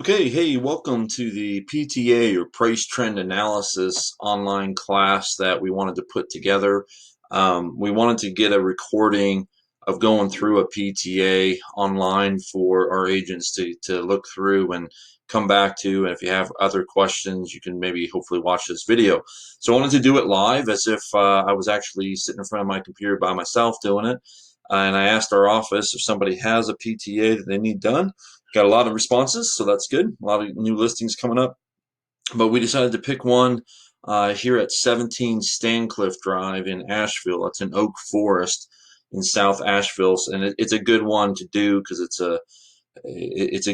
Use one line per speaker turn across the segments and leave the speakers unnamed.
Okay, hey, welcome to the PTA or Price Trend Analysis online class that we wanted to put together. We wanted to get a recording of going through a PTA online for our agents to look through and come back to. And if you have other questions, you can maybe hopefully watch this video. So I wanted to do it live as if I was actually sitting in front of my computer by myself doing it. And I asked our office if somebody has a PTA that they need done. Got a lot of responses, so that's good. A lot of new listings coming up. But we decided to pick one here at 17 Stancliffe Drive in Asheville. It's in Oak Forest in South Asheville, and it's a good one to do because it's a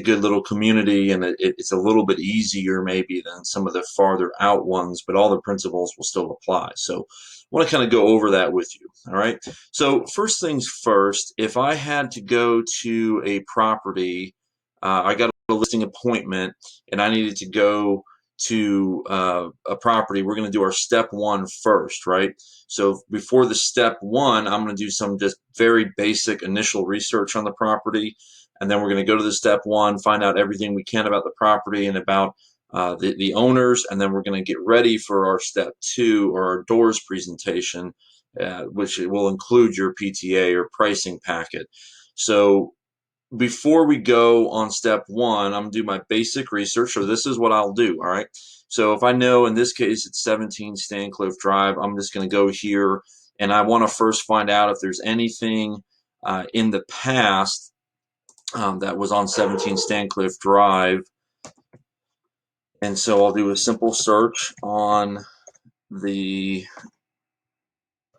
good little community, and it's a little bit easier maybe than some of the farther out ones, but all the principles will still apply. So I want to kind of go over that with you. All right. So first things first, if I had to go to a property, I got a listing appointment and I needed to go to a property, we're going to do our step one first, right? So before the step one, I'm going to do some just very basic initial research on the property. And then we're going to go to the step one, find out everything we can about the property and about the owners. And then we're going to get ready for our step two or our doors presentation, which will include your PTA or pricing packet. So before we go on step one, I'm going to do my basic research. So this is what I'll do. All right. So if I know in this case it's 17 Stancliffe Drive, I'm just going to go here and I want to first find out if there's anything in the past that was on 17 Stancliffe Drive. And so I'll do a simple search on the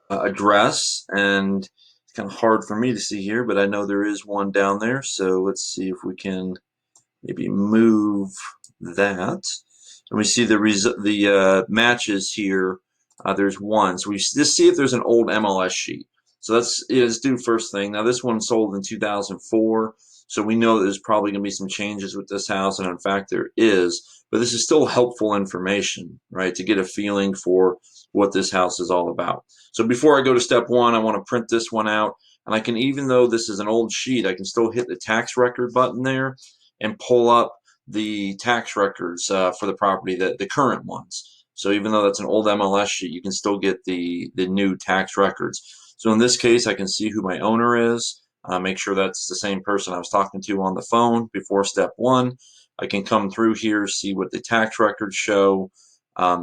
address, and it's kind of hard for me to see here, but I know there is one down there. So let's see if we can maybe move that. And we see the matches here. There's one. So we just see if there's an old MLS sheet. So let's do first thing. Now this one sold in 2004. So we know that there's probably going to be some changes with this house, and in fact there is. But this is still helpful information, right, to get a feeling for what this house is all about. So before I go to step one, I want to print this one out. And I can, even though this is an old sheet, I can still hit the tax record button there and pull up the tax records for the property, the current ones. So even though that's an old MLS sheet, you can still get the new tax records. So in this case, I can see who my owner is, make sure that's the same person I was talking to on the phone before step one. I can come through here, see what the tax records show,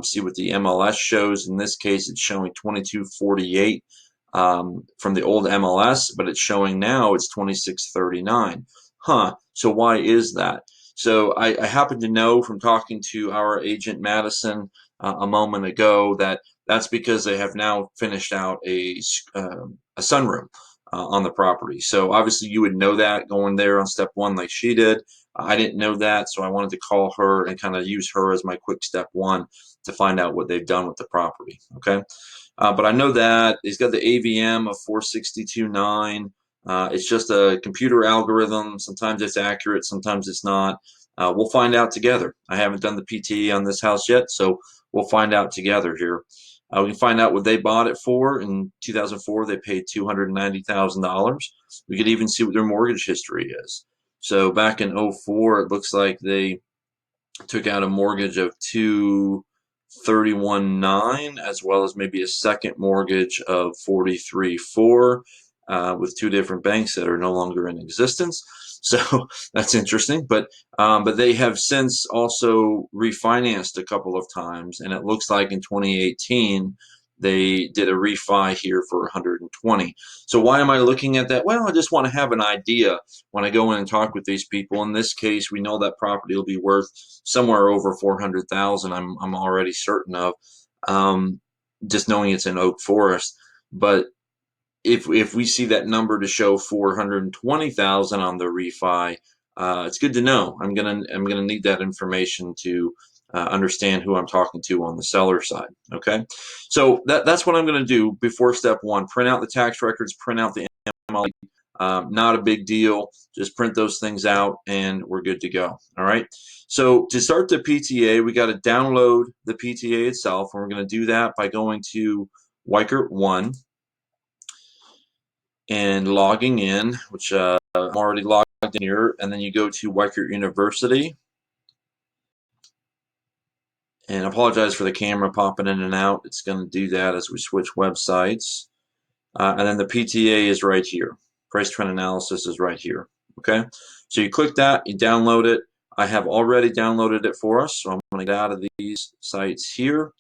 see what the MLS shows. In this case, it's showing 2248 from the old MLS, but it's showing now it's 2639. So why is that? So I happen to know from talking to our agent Madison a moment ago that that's because they have now finished out a sunroom on the property. So obviously you would know that going there on step one like she did. I didn't know that, so I wanted to call her and kind of use her as my quick step one to find out what they've done with the property. Okay. But I know that he's got the AVM of 462.9. It's just a computer algorithm. Sometimes it's accurate, sometimes it's not. We'll find out together. I haven't done the PTE on this house yet, so we'll find out together here. We can find out what they bought it for. In 2004, they paid $290,000. We could even see what their mortgage history is. So back in 04, it looks like they took out a mortgage of 231.9, as well as maybe a second mortgage of 43.4 with two different banks that are no longer in existence. So that's interesting. But they have since also refinanced a couple of times, and it looks like in 2018 they did a refi here for 120. So why am I looking at that? Well, I just want to have an idea when I go in and talk with these people. In this case, we know that property will be worth somewhere over 400,000. I'm already certain of, just knowing it's in Oak Forest. But if we see that number to show 420,000 on the refi, it's good to know. I'm gonna need that information to understand who I'm talking to on the seller side. Okay, so that's what I'm gonna do before step one. Print out the tax records, print out the MLE. Not a big deal. Just print those things out, and we're good to go. All right. So to start the PTA, we got to download the PTA itself, and we're going to do that by going to Weichert 1 and logging in, which I'm already logged in here, and then you go to Weichert University, And I apologize for the camera popping in and out. It's going to do that as we switch websites. And then the PTA is right here. Price trend analysis is right here. Okay, so you click that, you download it. I have already downloaded it for us, so I'm going to get out of these sites here,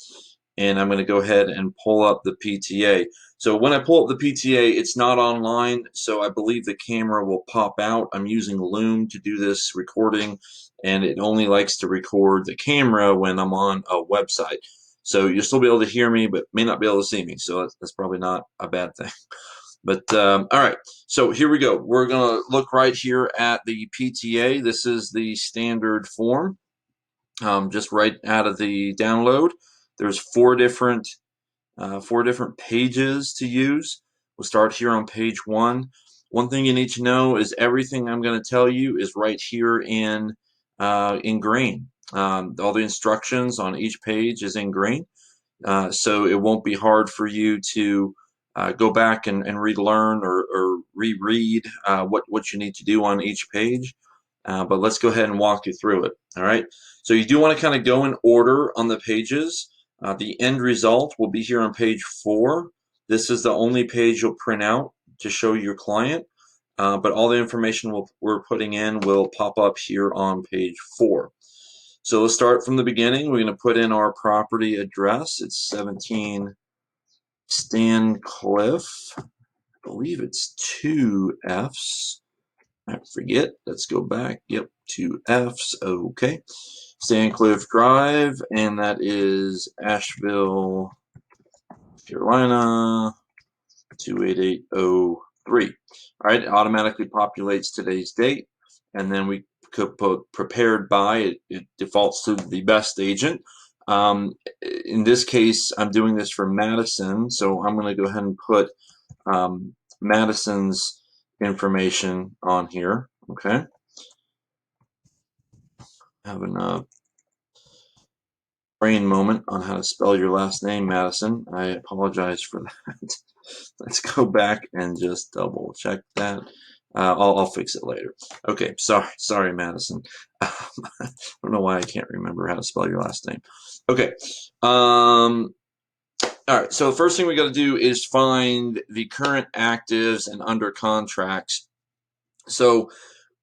and I'm going to go ahead and pull up the PTA. So when I pull up the PTA, it's not online, so I believe the camera will pop out. I'm using Loom to do this recording, and it only likes to record the camera when I'm on a website. So you'll still be able to hear me, but may not be able to see me, so that's probably not a bad thing. But all right, so here we go. We're going to look right here at the PTA. This is the standard form, just right out of the download. There's four different pages to use. We'll start here on page 1. One thing you need to know is everything I'm going to tell you is right here in green. All the instructions on each page is in green. So it won't be hard for you to go back and relearn or reread what you need to do on each page. But let's go ahead and walk you through it. All right. So you do want to kind of go in order on the pages. The end result will be here on page 4. This is the only page you'll print out to show your client. But all the information we're putting in will pop up here on page 4. So let's start from the beginning. We're going to put in our property address. It's 17 Stancliffe. I believe it's 2 F's. I forget. Let's go back. Yep, 2 F's. Okay. Stancliffe Drive, and that is Asheville, Carolina, 28803. All right, it automatically populates today's date, and then we could put prepared by. It defaults to the best agent. In this case, I'm doing this for Madison, so I'm going to go ahead and put Madison's information on here. Okay, having a brain moment on how to spell your last name, Madison. I apologize for that. Let's go back and just double check that. I'll fix it later. Okay, sorry, Madison. I don't know why I can't remember how to spell your last name. Okay. All right, so the first thing we got to do is find the current actives and under contracts. So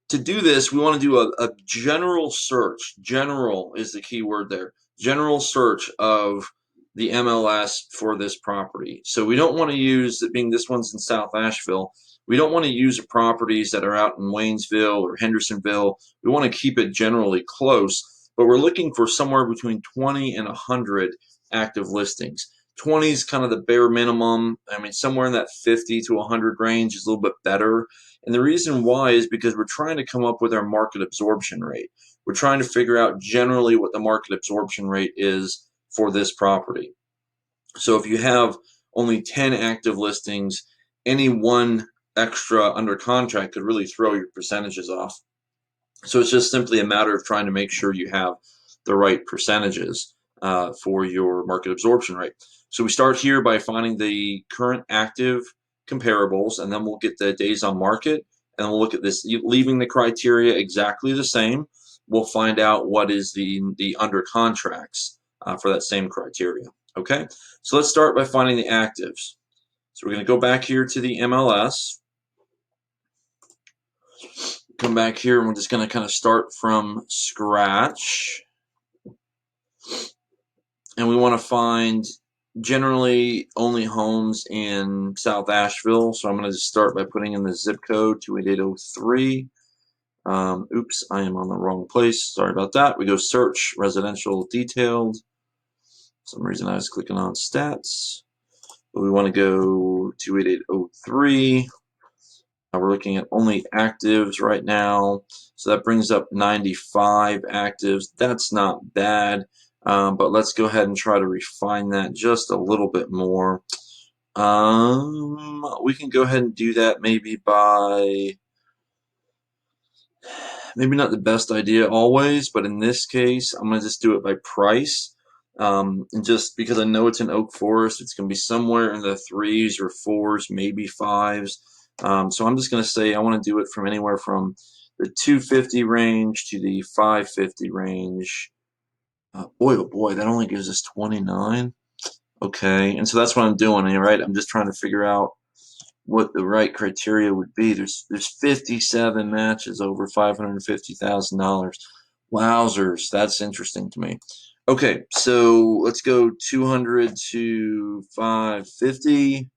to do this, we want to do a general search. General is the key word there. General search of the MLS for this property. So we don't want to use, being this one's in South Asheville, we don't want to use properties that are out in Waynesville or Hendersonville. We want to keep it generally close, but we're looking for somewhere between 20 and 100 active listings. 20 is kind of the bare minimum. I mean, somewhere in that 50 to 100 range is a little bit better. And the reason why is because we're trying to come up with our market absorption rate. We're trying to figure out generally what the market absorption rate is for this property. So if you have only 10 active listings, any one extra under contract could really throw your percentages off. So it's just simply a matter of trying to make sure you have the right percentages for your market absorption rate. So we start here by finding the current active comparables, and then we'll get the days on market, and we'll look at this, leaving the criteria exactly the same. We'll find out what is the under contracts for that same criteria. Okay, so let's start by finding the actives. So we're going to go back here to the MLS. Come back here, and we're just going to kind of start from scratch. And we want to find generally only homes in South Asheville. So I'm going to just start by putting in the zip code 28803. Oops, I am on the wrong place. Sorry about that. We go search residential detailed. For some reason I was clicking on stats. But we want to go 28803. We're looking at only actives right now. So that brings up 95 actives. That's not bad. But let's go ahead and try to refine that just a little bit more. We can go ahead and do that maybe by, maybe not the best idea always, but in this case, I'm going to just do it by price. And just because I know it's an oak forest, it's going to be somewhere in the 3s or 4s, maybe 5s. So I'm just going to say I want to do it from anywhere from the 250 range to the 550 range. Boy, oh boy, that only gives us 29. Okay, and so that's what I'm doing here, right? I'm just trying to figure out what the right criteria would be. There's 57 matches over $550,000. Wowzers, that's interesting to me. Okay, so let's go 200 to 550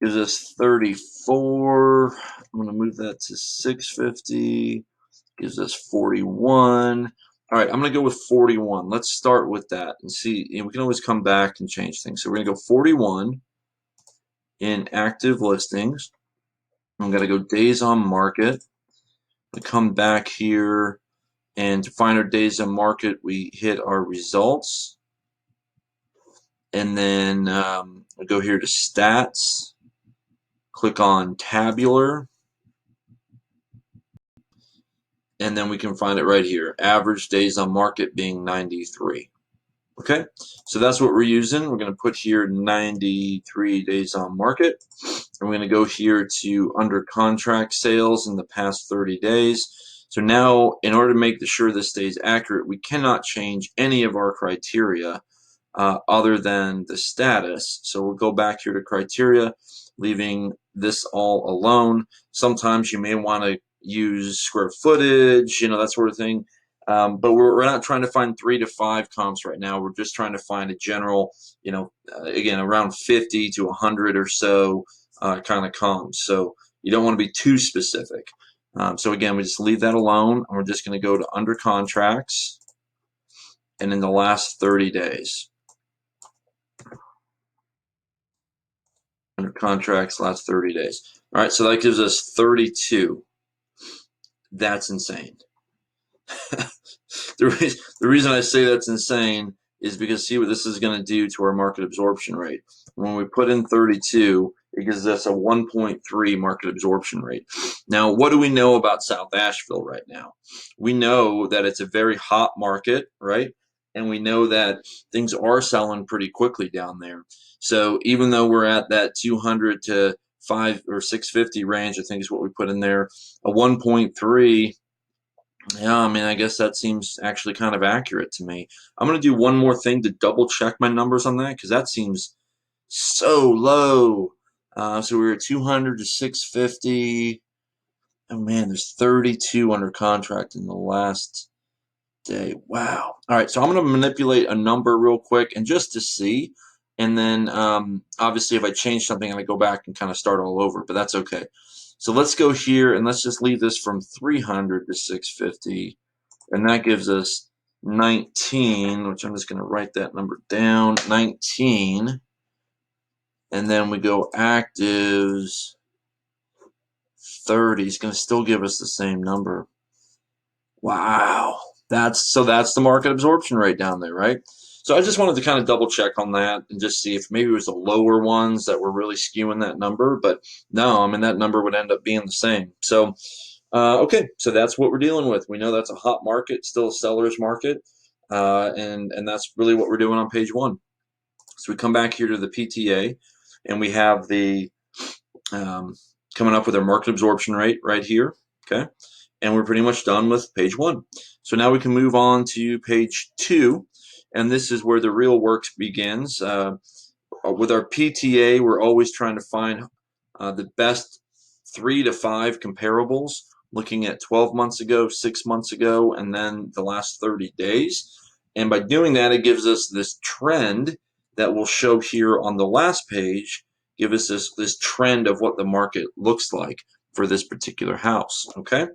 gives us 34. I'm going to move that to 650 gives us 41. All right, I'm going to go with 41. Let's start with that and see. We can always come back and change things. So we're going to go 41 in active listings. I'm going to go days on market. I come back here, and to find our days on market, we hit our results. And then we go here to stats, click on tabular, and then we can find it right here. Average days on market being 93. Okay, so that's what we're using. We're going to put here 93 days on market. And we're going to go here to under contract sales in the past 30 days. So now, in order to make sure this stays accurate, we cannot change any of our criteria other than the status. So we'll go back here to criteria, leaving this all alone. Sometimes you may want to use square footage, that sort of thing. But we're not trying to find 3 to 5 comps right now. We're just trying to find a general, again, around 50 to 100 or so kind of comps. So you don't want to be too specific. So again, we just leave that alone, and we're just going to go to under contracts and in the last 30 days. Under contracts, last 30 days. All right, so that gives us 32. That's insane. The reason I say that's insane is because see what this is going to do to our market absorption rate. When we put in 32, it gives us a 1.3 market absorption rate. Now, what do we know about South Asheville right now? We know that it's a very hot market, right? And we know that things are selling pretty quickly down there. So even though we're at that 200 to 5 or 650 range, I think is what we put in there, a 1.3. Yeah, I mean, I guess that seems actually kind of accurate to me. I'm going to do one more thing to double check my numbers on that because that seems so low. So we were at 200 to 650. Oh man, there's 32 under contract in the last day. Wow. All right, so I'm going to manipulate a number real quick and just to see. And then obviously if I change something, I go back and kind of start all over, but that's okay. So let's go here and let's just leave this from 300 to 650. And that gives us 19, which I'm just going to write that number down, 19. And then we go actives, 30. It's going to still give us the same number. Wow. That's the market absorption rate down there, right? So I just wanted to kind of double check on that and just see if maybe it was the lower ones that were really skewing that number. But no, I mean, that number would end up being the same. So, okay, so that's what we're dealing with. We know that's a hot market, still a seller's market. And that's really what we're doing on page 1. So we come back here to the PTA, and we have the coming up with our market absorption rate right here, okay? And we're pretty much done with page 1. So now we can move on to page 2, and this is where the real work begins. With our PTA, we're always trying to find the best 3 to 5 comparables, looking at 12 months ago, 6 months ago, and then the last 30 days. And by doing that, it gives us this trend that will show here on the last page, give us this trend of what the market looks like for this particular house. Okay,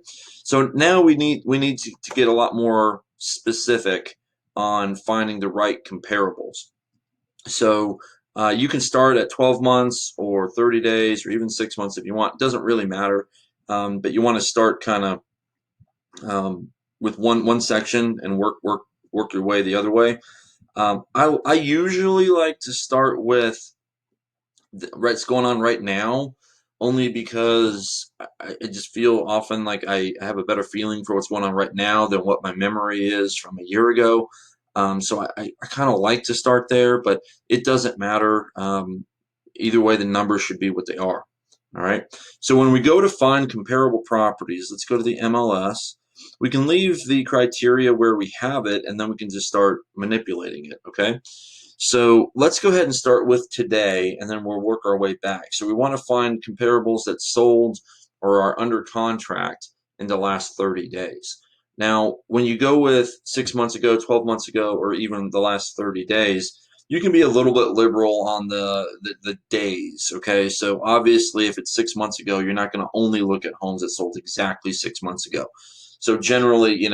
so now we need to get a lot more specific on finding the right comparables. So you can start at 12 months or 30 days or even 6 months if you want. It doesn't really matter, but you want to start kind of with one section and work your way the other way. I usually like to start with what's going on right now, only because I just feel often like I have a better feeling for what's going on right now than what my memory is from a year ago. So I kind of like to start there, but it doesn't matter. Either way, the numbers should be what they are. All right. So when we go to find comparable properties, let's go to the MLS. We can leave the criteria where we have it, and then we can just start manipulating it, okay? So let's go ahead and start with today, and then we'll work our way back. So we want to find comparables that sold or are under contract in the last 30 days. Now, when you go with 6 months ago, 12 months ago, or even the last 30 days, you can be a little bit liberal on the days, okay? So obviously, if it's 6 months ago, you're not going to only look at homes that sold exactly 6 months ago. So generally,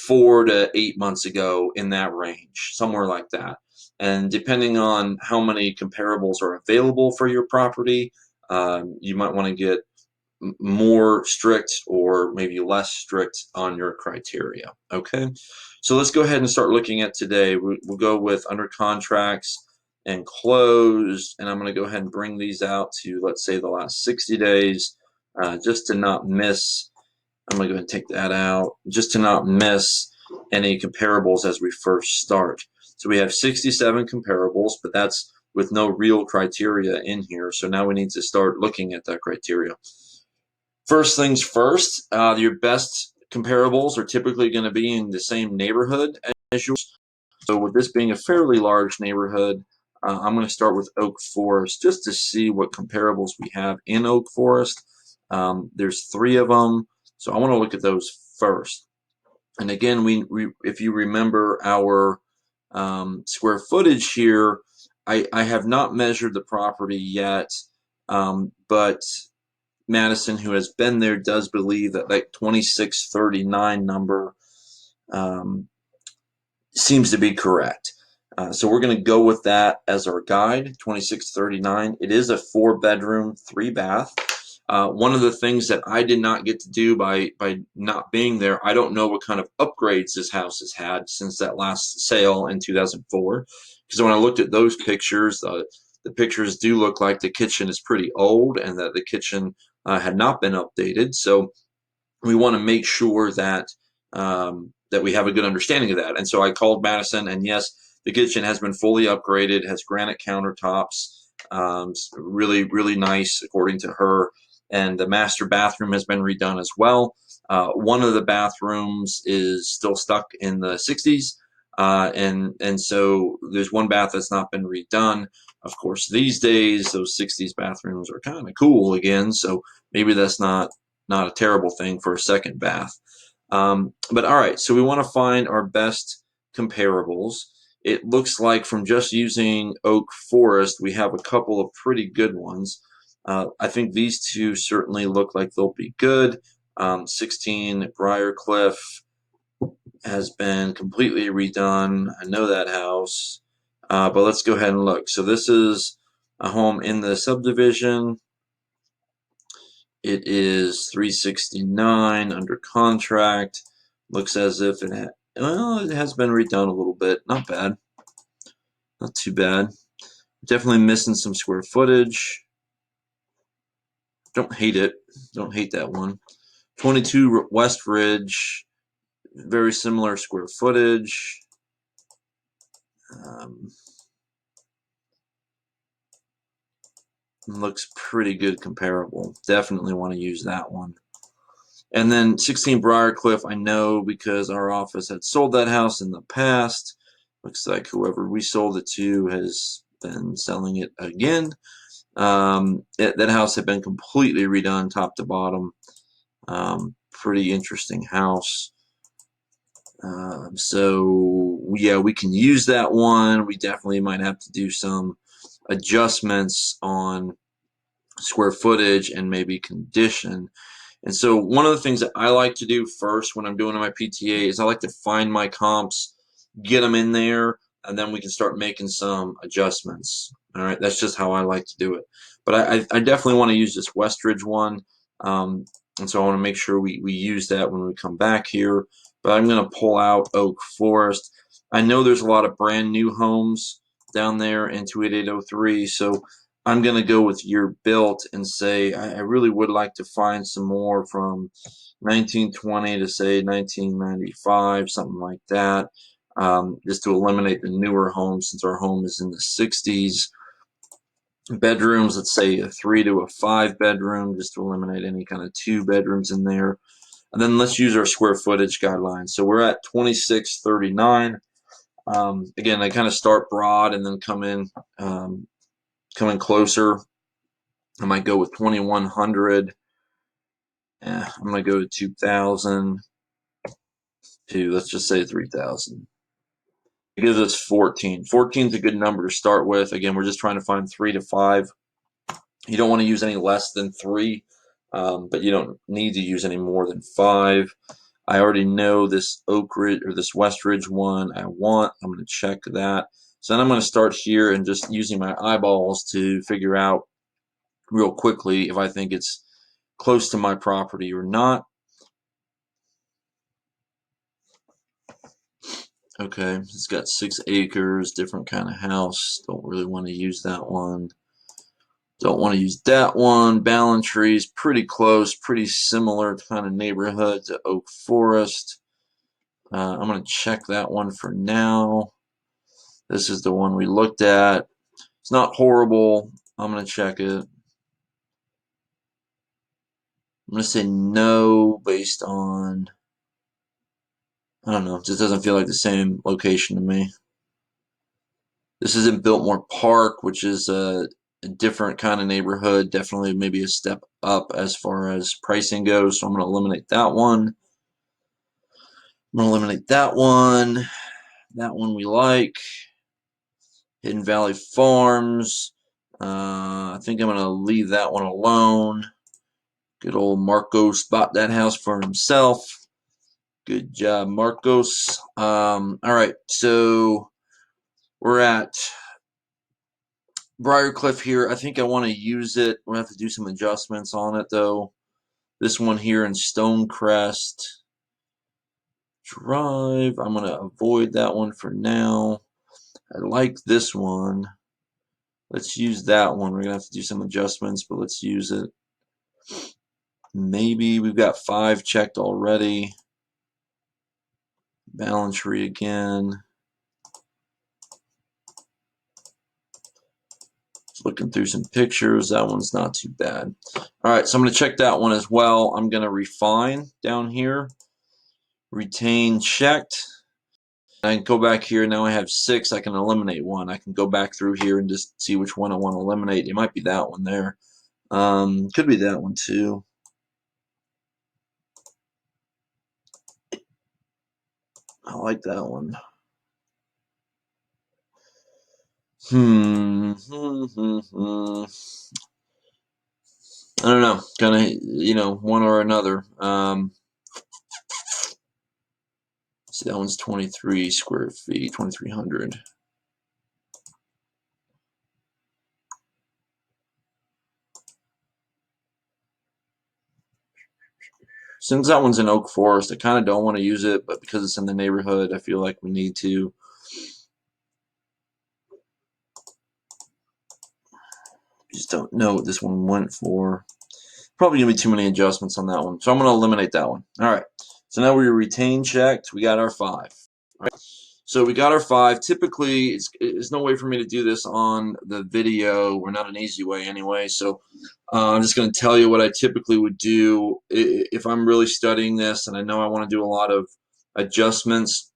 4 to 8 months ago, in that range, somewhere like that. And depending on how many comparables are available for your property, you might want to get more strict or maybe less strict on your criteria. Okay, so let's go ahead and start looking at today. We'll go with under contracts and closed, and I'm going to go ahead and bring these out to, let's say, the last 60 days, just to not miss. I'm going to go ahead and take that out, just to not miss any comparables as we first start. So we have 67 comparables, but that's with no real criteria in here. So now we need to start looking at that criteria. First things first, your best comparables are typically going to be in the same neighborhood as yours. So with this being a fairly large neighborhood, I'm going to start with Oak Forest just to see what comparables we have in Oak Forest. There's 3 of them, so I want to look at those first. And again, if you remember our square footage here, I have not measured the property yet, but Madison, who has been there, does believe that 2639 number seems to be correct. So we're going to go with that as our guide, 2639. It is a 4-bedroom, 3-bath. One of the things that I did not get to do by not being there, I don't know what kind of upgrades this house has had since that last sale in 2004. Because when I looked at those pictures, the pictures do look like the kitchen is pretty old and that the kitchen had not been updated. So we want to make sure that that we have a good understanding of that. And so I called Madison, and yes, the kitchen has been fully upgraded, has granite countertops, really, really nice according to her. And the master bathroom has been redone as well. One of the bathrooms is still stuck in the 60s. And so there's one bath that's not been redone. Of course, these days, those 60s bathrooms are kind of cool again. So maybe that's not a terrible thing for a second bath. But all right, so we want to find our best comparables. It looks like from just using Oak Forest, we have a couple of pretty good ones. I think these 2 certainly look like they'll be good. 16 Briarcliff has been completely redone. I know that house, but let's go ahead and look. So this is a home in the subdivision. It is 369 under contract. Looks as if it has been redone a little bit. Not bad. Not too bad. Definitely missing some square footage. Don't hate it. Don't hate that one. 22 West Ridge. Very similar square footage. Looks pretty good comparable. Definitely want to use that one. And then 16 Briarcliff, I know because our office had sold that house in the past. Looks like whoever we sold it to has been selling it again. That house had been completely redone top to bottom. Pretty interesting house. So yeah, we can use that one. We definitely might have to do some adjustments on square footage and maybe condition. And so one of the things that I like to do first when I'm doing my PTA is I like to find my comps, get them in there, and then we can start making some adjustments. All right, that's just how I like to do it. But I definitely want to use this Westridge one, and so I want to make sure we use that when we come back here. But I'm going to pull out Oak Forest. I know there's a lot of brand new homes down there in 28803, so I'm going to go with year built and say I really would like to find some more from 1920 to say 1995, something like that, just to eliminate the newer homes since our home is in the 60s. Bedrooms, let's say a 3 to a 5 bedroom, just to eliminate any kind of 2 bedrooms in there. And then let's use our square footage guidelines. So we're at 2639. Again, I kind of start broad and then come in closer. I might go with 2100. I'm going to go to 2000 to, let's just say 3000. It gives us 14. 14 is a good number to start with. Again, we're just trying to find 3 to 5. You don't want to use any less than 3, but you don't need to use any more than 5. I already know this Oak Ridge or this West Ridge one I want. I'm going to check that. So then I'm going to start here and just using my eyeballs to figure out real quickly if I think it's close to my property or not. Okay, it's got 6 acres, different kind of house. Don't really want to use that one. Don't want to use that one. Ballantree is pretty close, pretty similar kind of neighborhood to Oak Forest. I'm going to check that one for now. This is the one we looked at. It's not horrible. I'm going to check it. I'm going to say no based on, I don't know, it just doesn't feel like the same location to me. This is in Biltmore Park, which is a different kind of neighborhood. Definitely maybe a step up as far as pricing goes. So I'm going to eliminate that one. I'm going to eliminate that one. That one we like. Hidden Valley Farms. I think I'm going to leave that one alone. Good old Marcos bought that house for himself. Good job, Marcos. All right, so we're at Briarcliff here. I think I want to use it. We're going to have to do some adjustments on it, though. This one here in Stonecrest Drive, I'm going to avoid that one for now. I like this one. Let's use that one. We're going to have to do some adjustments, but let's use it. Maybe we've got 5 checked already. Ballantree again. Looking through some pictures, that one's not too bad. All right, so I'm going to check that one as well. I'm going to refine down here. Retain checked. I can go back here. Now I have 6. I can eliminate one. I can go back through here and just see which one I want to eliminate. It might be that one there. Could be that one too. I like that one. I don't know. Kind of, one or another. See, that one's 23 square feet, 2,300. Since that one's in Oak Forest, I kind of don't want to use it, but because it's in the neighborhood, I feel like we need to. Just don't know what this one went for. Probably going to be too many adjustments on that one. So I'm going to eliminate that one. All right. So now we retain checked. We got our 5. All right. So we got our 5. Typically, there's no way for me to do this on the video. We're not an easy way anyway. So I'm just going to tell you what I typically would do if I'm really studying this and I know I want to do a lot of adjustments.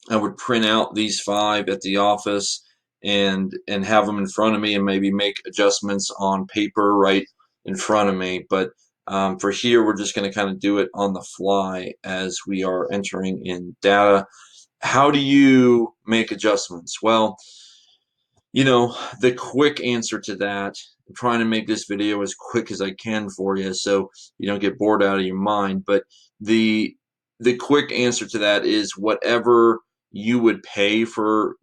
I would print out these 5 at the office and have them in front of me and maybe make adjustments on paper right in front of me. But for here, we're just going to kind of do it on the fly as we are entering in data. How do you make adjustments? Well, the quick answer to that, I'm trying to make this video as quick as I can for you so you don't get bored out of your mind. But the quick answer to that is whatever you would pay for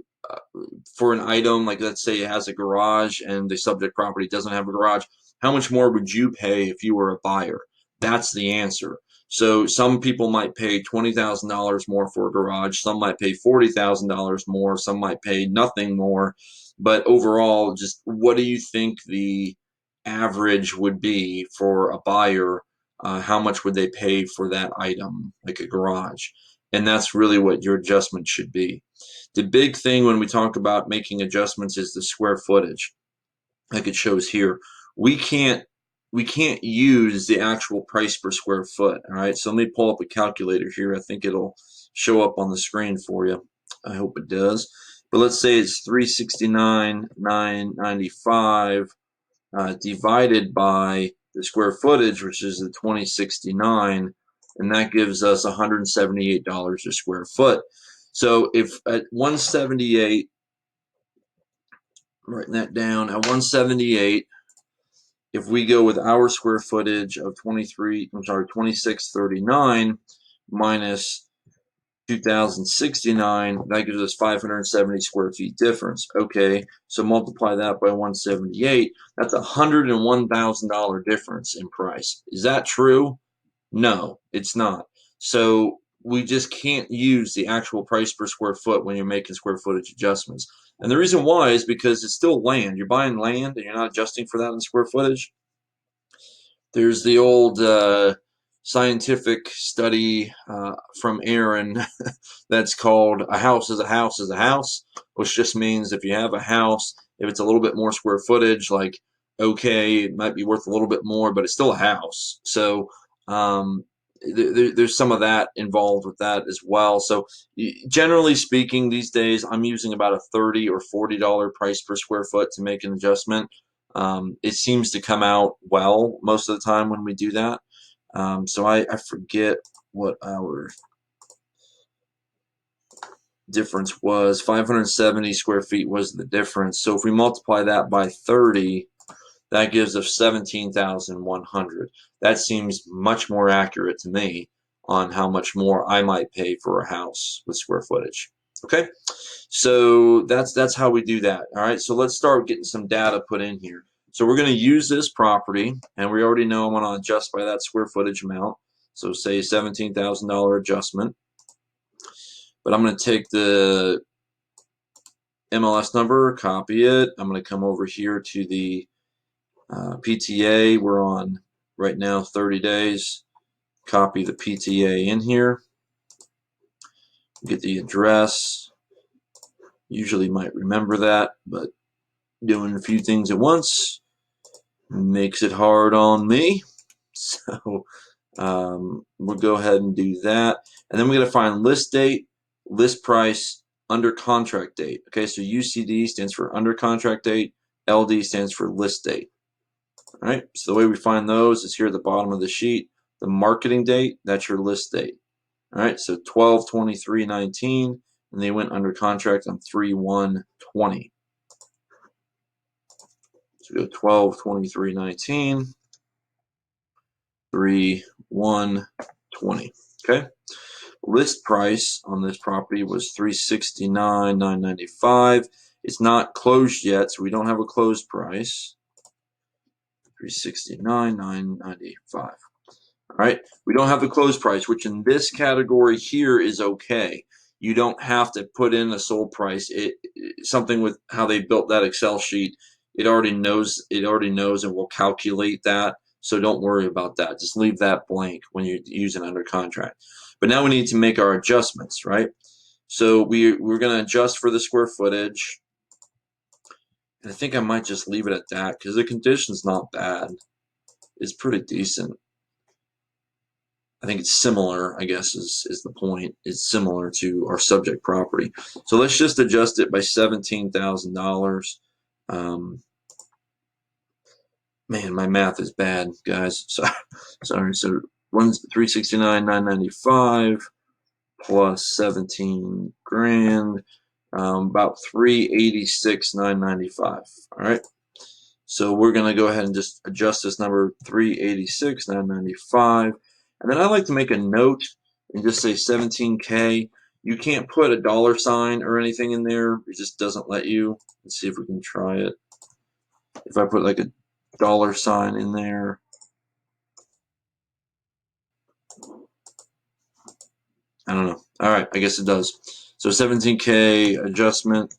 an item, like let's say it has a garage and the subject property doesn't have a garage, how much more would you pay if you were a buyer? That's the answer. So some people might pay $20,000 more for a garage. Some might pay $40,000 more. Some might pay nothing more. But overall, just what do you think the average would be for a buyer? How much would they pay for that item, like a garage? And that's really what your adjustment should be. The big thing when we talk about making adjustments is the square footage, like it shows here. We can't we can't use the actual price per square foot. All right, so let me pull up a calculator here. I think it'll show up on the screen for you. I hope it does. But let's say it's 369,995 divided by the square footage, which is the 2069, and that gives us $178 a square foot. So if at 178, writing that down, at 178, if we go with our square footage of 2639 minus 2069, that gives us 570 square feet difference. Okay, so multiply that by 178, that's a $101,000 difference in price. Is that true? No, it's not. So we just can't use the actual price per square foot when you're making square footage adjustments. And the reason why is because it's still land. You're buying land and you're not adjusting for that in square footage. There's the old scientific study from Aaron that's called "A house is a house is a house," which just means if you have a house, if it's a little bit more square footage, like, okay, it might be worth a little bit more, but it's still a house. So there's some of that involved with that as well. So generally speaking, these days I'm using about a $30 or $40 price per square foot to make an adjustment. It seems to come out well most of the time when we do that. So I forget what our difference was. 570 square feet was the difference. So if we multiply that by 30, that gives us 17,100. That seems much more accurate to me on how much more I might pay for a house with square footage. Okay, so that's how we do that. All right, so let's start getting some data put in here. So we're going to use this property, and we already know I'm going to adjust by that square footage amount. So say $17,000 adjustment. But I'm going to take the MLS number, copy it. I'm going to come over here to the PTA. We're on right now 30 days. Copy the PTA in here. Get the address. Usually might remember that, but doing a few things at once makes it hard on me. So we'll go ahead and do that. And then we're going to find list date, list price, under contract date. Okay, so UCD stands for under contract date, LD stands for list date. All right, so the way we find those is here at the bottom of the sheet. The marketing date, that's your list date. All right, so 12/23/19, and they went under contract on 3/1/20. So we go 12/23/19, 3/1/20. Okay. List price on this property was $369,995. It's not closed yet, so we don't have a closed price. $369,995. All right, we don't have the closed price, which in this category here is okay. You don't have to put in a sold price. Something with how they built that Excel sheet, it already knows and will calculate that. So don't worry about that. Just leave that blank when you're using under contract. But now we need to make our adjustments, right? So we're going to adjust for the square footage. And I think I might just leave it at that because the condition's not bad. It's pretty decent. I think it's similar, I guess, is the point. It's similar to our subject property. So let's just adjust it by $17,000. Man, my math is bad, guys. Sorry. So 369,995 plus 17 grand, about 386,995. All right. So we're going to go ahead and just adjust this number 386,995. And then I like to make a note and just say 17K. You can't put a dollar sign or anything in there. It just doesn't let you. Let's see if we can try it. If I put like a dollar sign in there. I don't know. All right, I guess it does. So 17K adjustment.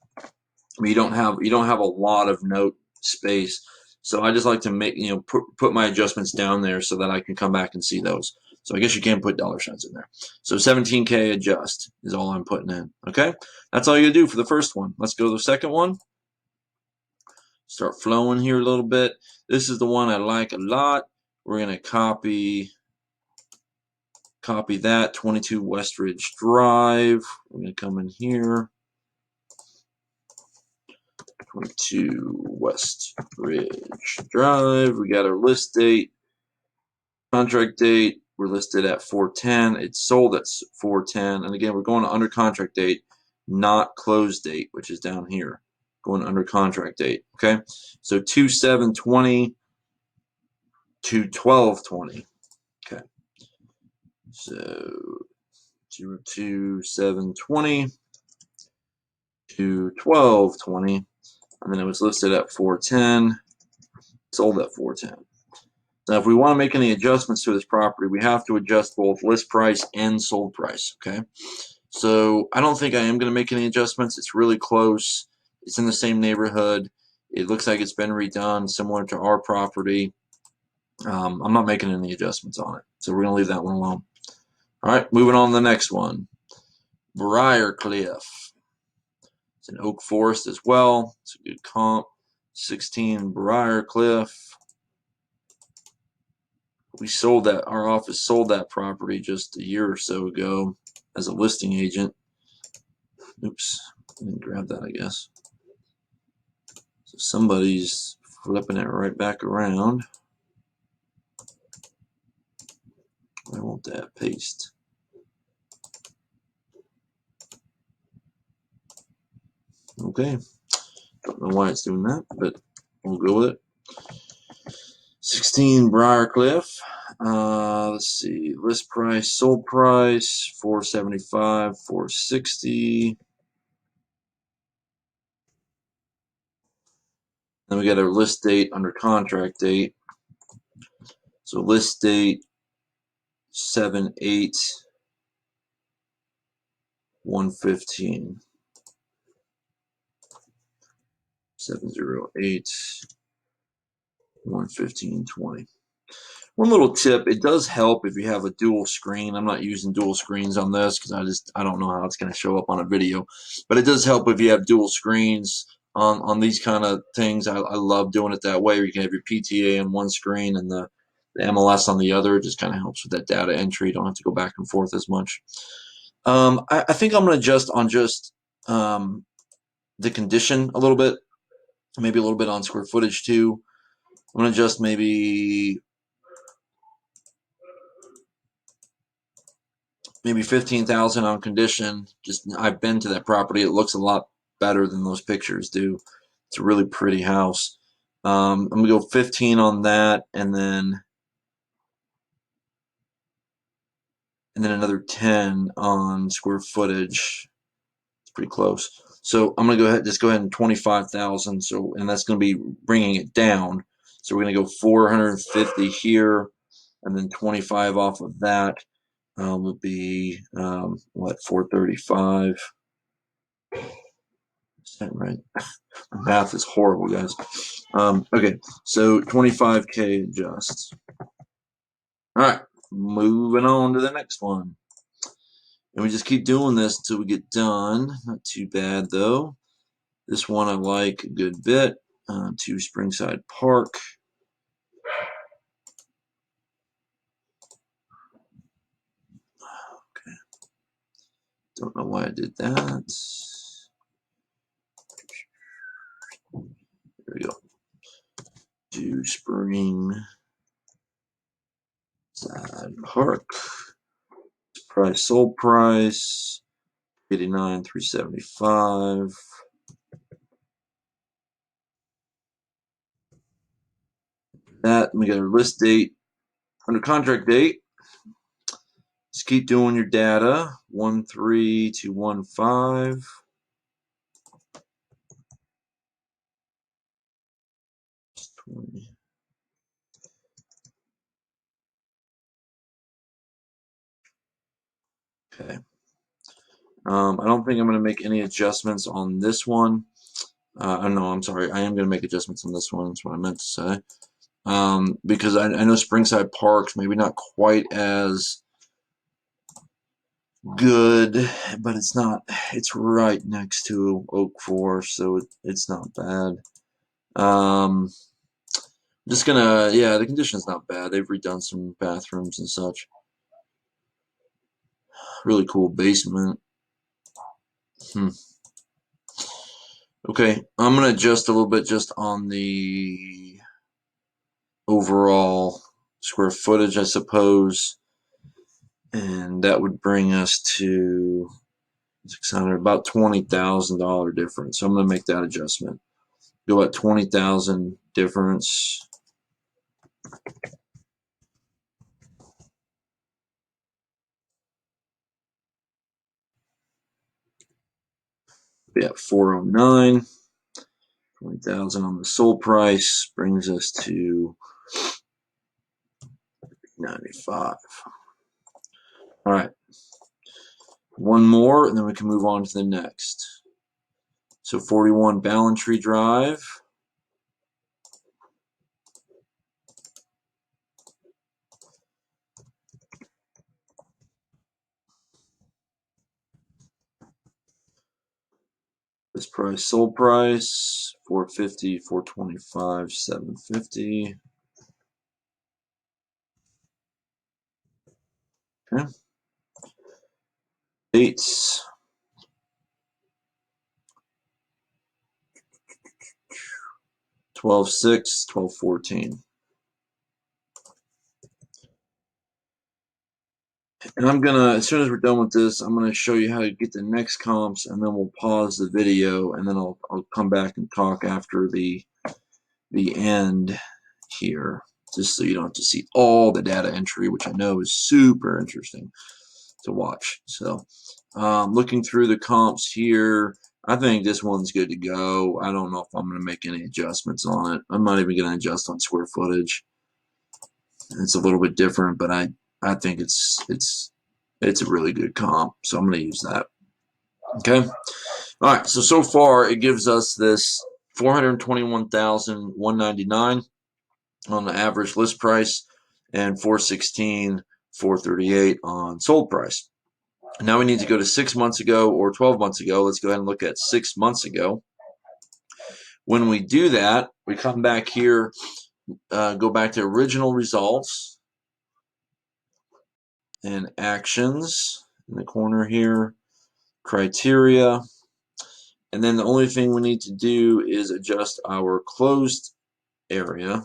You don't have a lot of note space. So I just like to make, put my adjustments down there so that I can come back and see those. So I guess you can put dollar signs in there. So 17K adjust is all I'm putting in. Okay, that's all you do for the first one. Let's go to the second one. start flowing here a little bit. This is the one I like a lot. We're going to copy that, 22 West Ridge Drive. We're going to come in here, 22 West Ridge Drive. We got our list date, contract date. We're listed at 410. It's sold at 410. And again, we're going to under contract date, not close date, which is down here. Going under contract date. Okay, so 2/7/20 to 12/20. Okay, so 2/7/20 to 12/20, and then it was listed at 410, sold at 410. Now, if we want to make any adjustments to this property, we have to adjust both list price and sold price. Okay, so I don't think I am going to make any adjustments. It's really close. It's in the same neighborhood. It looks like it's been redone, similar to our property. I'm not making any adjustments on it, so we're going to leave that one alone. All right, moving on to the next one. Briarcliff. It's an oak forest as well. It's a good comp. 16 Briarcliff. We sold that, our office sold that property just a year or so ago as a listing agent. Oops, I didn't grab that, I guess. So somebody's flipping it right back around. I want that paste. Okay, don't know why it's doing that, but we'll go with it. 16 Briarcliff. Let's see. List price, sold price, 475, 460. Then we got our list date under contract date. So list date 7/8/115. 7/08/115/20. One little tip, it does help if you have a dual screen. I'm not using dual screens on this because I don't know how it's going to show up on a video. But it does help if you have dual screens on these kind of things. I love doing it that way. You can have your PTA on one screen and the MLS on the other. It just kind of helps with that data entry. You don't have to go back and forth as much. I think I'm going to adjust on just the condition a little bit, maybe a little bit on square footage too. I'm going to adjust maybe 15,000 on condition. Just I've been to that property. It looks a lot better than those pictures do. It's a really pretty house. I'm gonna go 15 on that, and then another 10 on square footage. It's pretty close. So I'm gonna go ahead and 25,000. So, and that's gonna be bringing it down. So we're gonna go 450 here, and then 25 off of that. Will be what, 435. Is that right? Math is horrible, guys. Okay, so 25K adjust. All right, moving on to the next one. And we just keep doing this until we get done. Not too bad, though. This one I like a good bit. To Springside Park. Okay. Don't know why I did that. There we go. To Springside Park. Price, sold price, 89,375. That, we got our list date, under contract date. Just keep doing your data, 13/2/15. Okay. I don't think I'm going to make any adjustments on this one. No, I'm sorry. I am going to make adjustments on this one. That's what I meant to say. Because I know Springside Park's maybe not quite as good, but it's not. It's right next to Oak Forest, so it's not bad. Just gonna, yeah, the condition's not bad. They've redone some bathrooms and such. Really cool basement. Okay, I'm gonna adjust a little bit just on the overall square footage, I suppose, and that would bring us to 600, about $20,000 difference. So I'm gonna make that adjustment. Go at 20,000 difference. We have 409. 20,000 on the sold price brings us to 95. All right, one more, and then we can move on to the next. So 41 Ballantree Drive. This price, sold price, 450, 425, 750. Okay. Dates. 12/6, 12/14. And I'm gonna, as soon as we're done with this, I'm gonna show you how to get the next comps, and then we'll pause the video, and then I'll come back and talk after the end here, just so you don't have to see all the data entry, which I know is super interesting to watch. So looking through the comps here, I think this one's good to go. I don't know if I'm going to make any adjustments on it. I'm not even going to adjust on square footage. It's a little bit different, but I think it's a really good comp, so I'm going to use that. Okay. All right. So far it gives us this 421,199 on the average list price and 416, 438 on sold price. Now we need to go to 6 months ago or 12 months ago. Let's go ahead and look at 6 months ago. When we do that, we come back here, go back to original results and actions in the corner here, criteria. And then the only thing we need to do is adjust our closed area.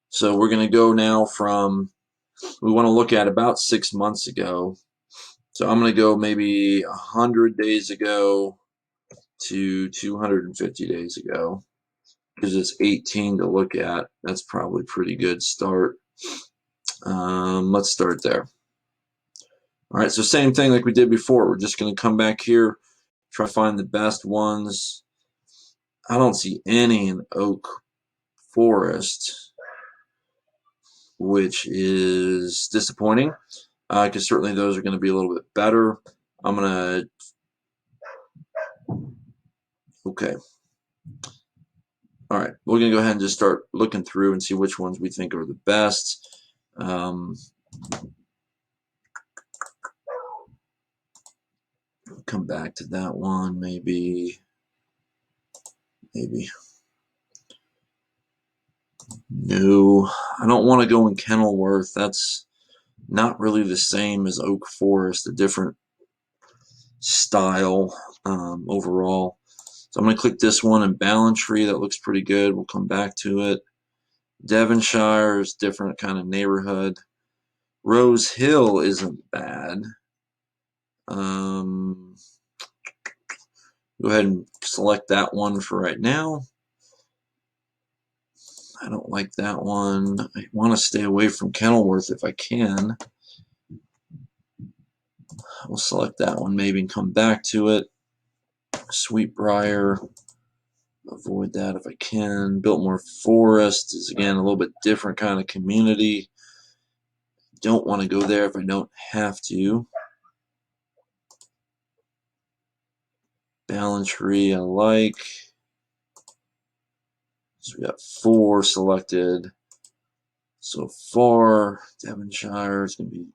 So we're going to go now from, we want to look at about 6 months ago. So I'm going to go maybe 100 days ago to 250 days ago. Gives us 18 to look at. That's probably a pretty good start. Let's start there. All right, so same thing like we did before. We're just going to come back here, try to find the best ones. I don't see any in oak forest, which is disappointing, because certainly those are going to be a little bit better. I'm going to, okay. All right, we're going to go ahead and just start looking through and see which ones we think are the best. Come back to that one, maybe. No, I don't want to go in Kenilworth. That's not really the same as Oak Forest, a different style overall. So I'm going to click this one in Ballantree. That looks pretty good. We'll come back to it. Devonshire is different kind of neighborhood. Rose Hill isn't bad. Go ahead and select that one for right now. I don't like that one. I want to stay away from Kenilworth if I can. We'll select that one maybe and come back to it. Sweetbriar, avoid that if I can. Biltmore Forest is again a little bit different kind of community. Don't want to go there if I don't have to. Ballantree I like. So we got 4 selected so far. Devonshire is going to be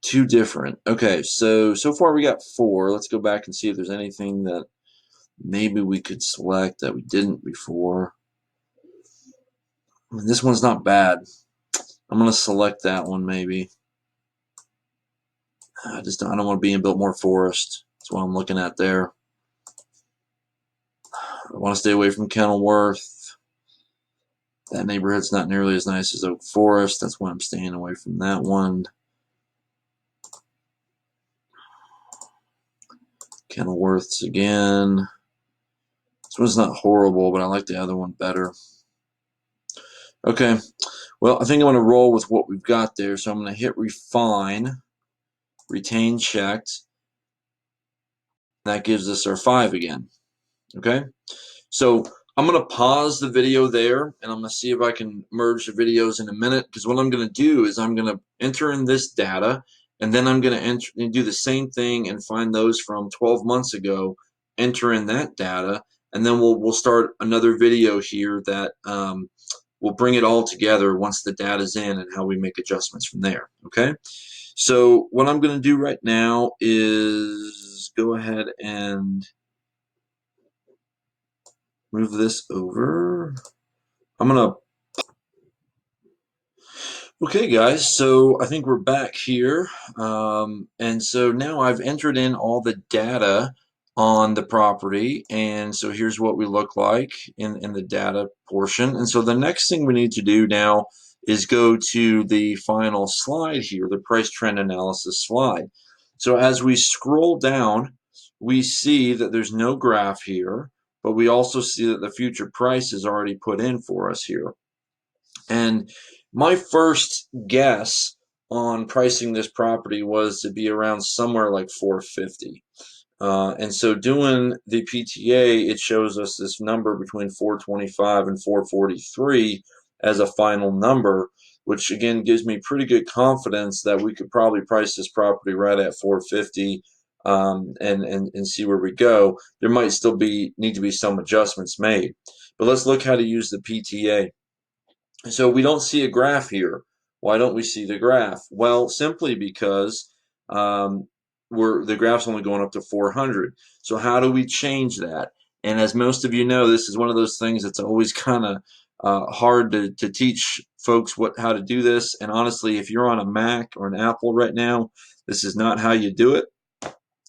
too different. Okay, so far we got 4. Let's go back and see if there's anything that maybe we could select that we didn't before. I mean, this one's not bad. I'm going to select that one maybe. I don't want to be in Biltmore Forest. That's what I'm looking at there. I want to stay away from Kenilworth. That neighborhood's not nearly as nice as Oak Forest. That's why I'm staying away from that one. Kenilworth's again. This one's not horrible, but I like the other one better. Okay, well, I think I'm going to roll with what we've got there. So I'm going to hit refine, retain checked. That gives us our 5 again. Okay, so I'm going to pause the video there, and I'm going to see if I can merge the videos in a minute, because what I'm going to do is I'm going to enter in this data, and then I'm going to enter and do the same thing and find those from 12 months ago, enter in that data, and then we'll start another video here that we'll bring it all together once the data's in and how we make adjustments from there. Okay, so what I'm going to do right now is go ahead and move this over. I'm going to Okay, guys, so I think we're back here. And so now I've entered in all the data on the property. And so here's what we look like in the data portion. And so the next thing we need to do now is go to the final slide here, the price trend analysis slide. So as we scroll down, we see that there's no graph here, but we also see that the future price is already put in for us here. And my first guess on pricing this property was to be around somewhere like 450. And so doing the PTA, it shows us this number between 425 and 443 as a final number, which again gives me pretty good confidence that we could probably price this property right at 450 and see where we go. There might still need to be some adjustments made. But let's look how to use the PTA. So we don't see a graph here. Why don't we see the graph? Well, simply because the graph's only going up to 400. So how do we change that? And as most of you know, this is one of those things that's always kind of hard to teach folks how to do this. And honestly, if you're on a Mac or an Apple right now, this is not how you do it.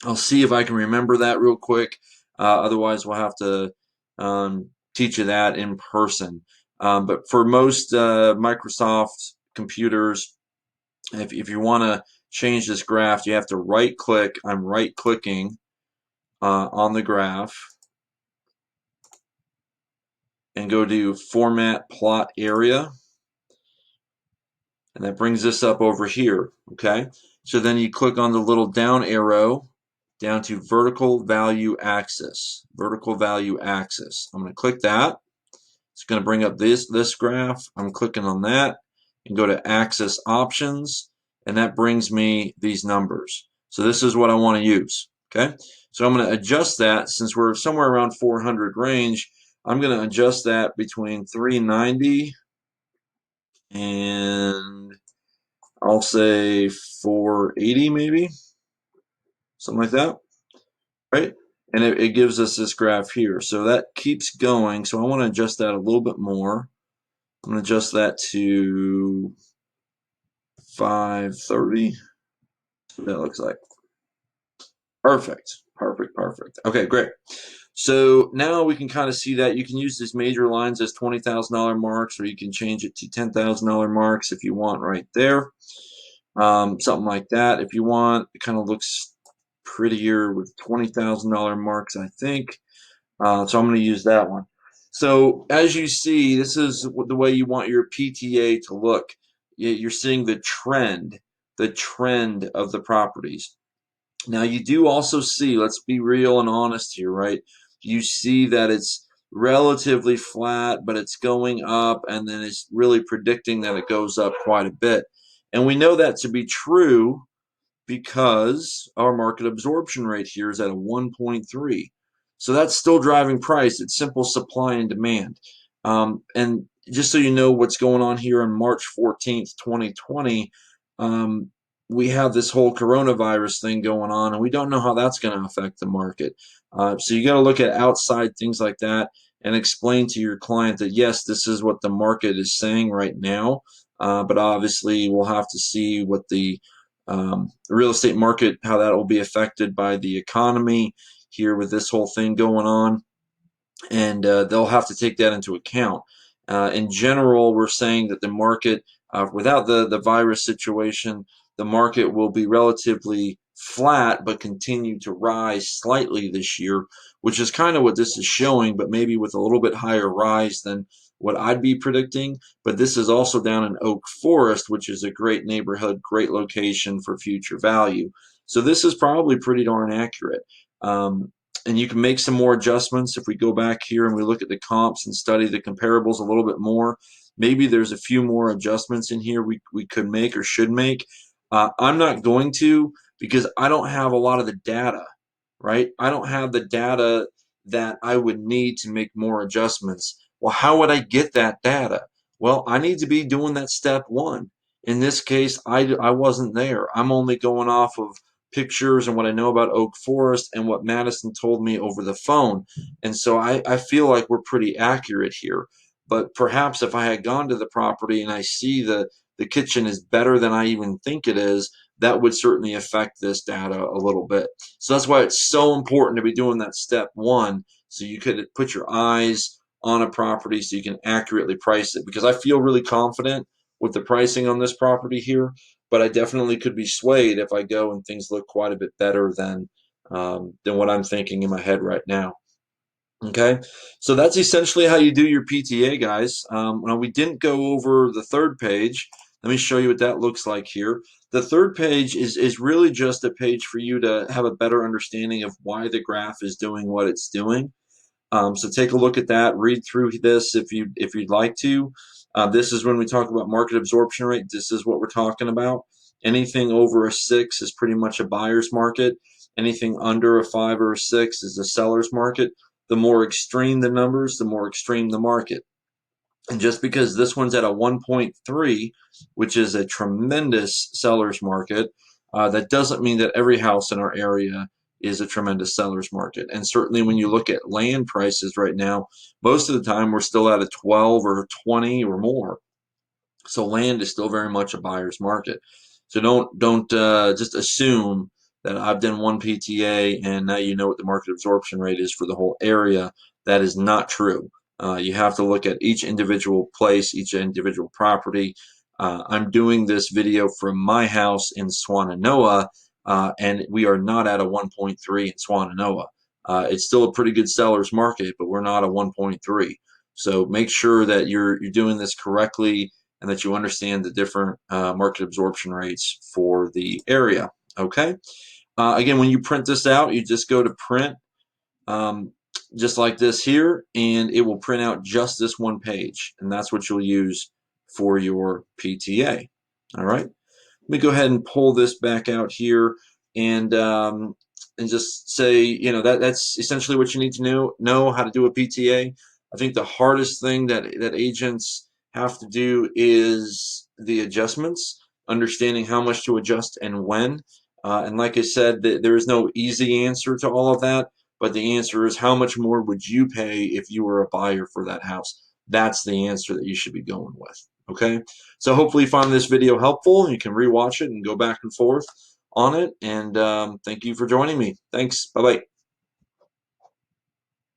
I'll see if I can remember that real quick. Otherwise, we'll have to teach you that in person. But for most Microsoft computers, if you want to change this graph, you have to right click. I'm right clicking on the graph and go to Format Plot Area. And that brings this up over here. Okay, so then you click on the little down arrow down to vertical value axis. Vertical value axis. I'm going to click that. It's going to bring up this graph. I'm clicking on that and go to axis options, and that brings me these numbers. So this is what I want to use. Okay, so I'm going to adjust that. Since we're somewhere around 400 range, I'm going to adjust that between 390 and I'll say 480 maybe, something like that, right? And it gives us this graph here. So that keeps going. So I want to adjust that a little bit more. I'm going to adjust that to 530. That's what that looks like. Perfect. Perfect. Perfect. Okay, great. So now we can kind of see that you can use these major lines as $20,000 marks, or you can change it to $10,000 marks if you want right there. Something like that if you want. It kind of looks prettier with $20,000 marks, I think. So I'm going to use that one. So as you see, this is the way you want your PTA to look. You're seeing the trend of the properties. Now you do also see, let's be real and honest here, right? You see that it's relatively flat, but it's going up, and then it's really predicting that it goes up quite a bit. And we know that to be true because our market absorption rate here is at a 1.3. So that's still driving price. It's simple supply and demand. And just so you know what's going on here on March 14th, 2020, we have this whole coronavirus thing going on, and we don't know how that's going to affect the market. So you got to look at outside things like that and explain to your client that yes, this is what the market is saying right now, but obviously we'll have to see what the real estate market, how that will be affected by the economy here with this whole thing going on, and they'll have to take that into account. In general, we're saying that the market, without the virus situation, the market will be relatively flat but continue to rise slightly this year, which is kind of what this is showing, but maybe with a little bit higher rise than what I'd be predicting. But this is also down in Oak Forest, which is a great neighborhood, great location for future value. So this is probably pretty darn accurate. And you can make some more adjustments if we go back here and we look at the comps and study the comparables a little bit more. Maybe there's a few more adjustments in here we could make or should make. I'm not going to, because I don't have a lot of the data, right? I don't have the data that I would need to make more adjustments. Well, how would I get that data? Well, I need to be doing that step one. In this case, I wasn't there. I'm only going off of pictures and what I know about Oak Forest and what Madison told me over the phone. And so I feel like we're pretty accurate here. But perhaps if I had gone to the property and I see the kitchen is better than I even think it is, that would certainly affect this data a little bit. So that's why it's so important to be doing that step one, so you could put your eyes on a property so you can accurately price it. Because I feel really confident with the pricing on this property here, but I definitely could be swayed if I go and things look quite a bit better than what I'm thinking in my head right now. Okay, so that's essentially how you do your PTA, guys. Now we didn't go over the third page. Let me show you what that looks like here. The third page is really just a page for you to have a better understanding of why the graph is doing what it's doing. So take a look at that. Read through this if you'd like to. This is when we talk about market absorption rate. This is what we're talking about. Anything over a 6 is pretty much a buyer's market. Anything under a 5 or a 6 is a seller's market. The more extreme the numbers, the more extreme the market. And just because this one's at a 1.3, which is a tremendous seller's market, that doesn't mean that every house in our area is a tremendous seller's market. And certainly when you look at land prices right now, most of the time we're still at a 12 or 20 or more. So land is still very much a buyer's market. So don't just assume that I've done one PTA and now you know what the market absorption rate is for the whole area. That is not true. You have to look at each individual place, each individual property. I'm doing this video from my house in Swannanoa, and we are not at a 1.3 in Swannanoa. It's still a pretty good seller's market, but we're not a 1.3. So make sure that you're doing this correctly and that you understand the different market absorption rates for the area. Okay. Again, when you print this out, you just go to print, um, just like this here, and it will print out just this one page, and that's what you'll use for your PTA. All right. Let me go ahead and pull this back out here and just say, that's essentially what you need to know how to do a PTA. I think the hardest thing that agents have to do is the adjustments, understanding how much to adjust and when. And like I said, there is no easy answer to all of that, but the answer is how much more would you pay if you were a buyer for that house? That's the answer that you should be going with. Okay. So hopefully you find this video helpful. You can rewatch it and go back and forth on it. And thank you for joining me. Thanks. Bye-bye.